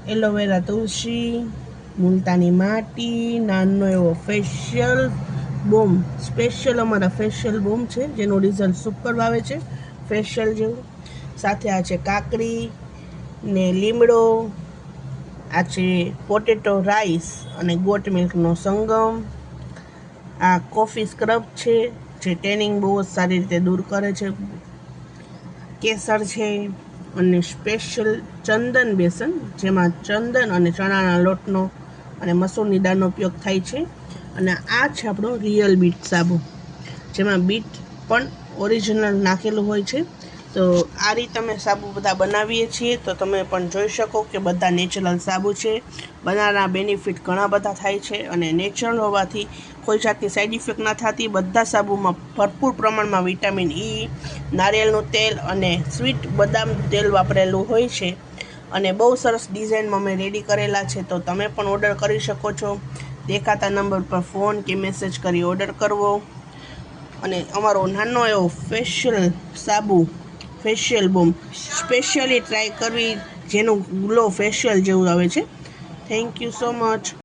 Aloe vera તુલસી, મુલતાની માટી, નાનો એવો ફેશિયલ બોમ, સ્પેશિયલ અમારા ફેશિયલ બોમ છે જેનું રિઝલ્ટ સુપર આવે છે ફેશિયલ જેવું. સાથે આ છે કાકડી ને લીમડો, આ છે પોટેટો રાઈસ અને ગોટ મિલ્કનો સંગમ. આ કોફી સ્ક્રબ છે જે ટેનિંગ બહુ જ સારી રીતે દૂર કરે છે. કેસર છે અને સ્પેશિયલ ચંદન બેસન, જેમાં ચંદન અને ચણાના લોટનો અને મસૂરની દાળનો ઉપયોગ થાય છે. અને આ છે આપણો રિયલ બીટ સાબુ, જેમાં બીટ પણ ઓરિજિનલ નાખેલું હોય છે. તો આ રીતે અમે સાબુ બધા બનાવીએ છીએ, તો તમે પણ જોઈ શકો કે બધા નેચરલ સાબુ છે. બનાવવાના બેનિફિટ ઘણા બધા થાય છે અને નેચરલ હોવાથી કોઈ જાતની સાઈડ ઇફેક્ટ ના થતી. બધા સાબુમાં ભરપૂર પ્રમાણમાં વિટામિન ઈ, નારિયેળનું તેલ અને સ્વીટ બદામ તેલ વાપરેલું હોય છે. અને બહુ સરસ ડિઝાઇનમાં અમે રેડી કરેલા છે, તો તમે પણ ઓર્ડર કરી શકો છો. દેખાતા નંબર પર ફોન કે મેસેજ કરી ઓર્ડર કરવો. અને અમારો નાનો એવો ફેશિયલ સાબુ, ફેશિયલ બોમ સ્પેશિયલી ટ્રાય કરવી, જેનું ગ્લો ફેશિયલ જેવું આવે છે. Thank you so much.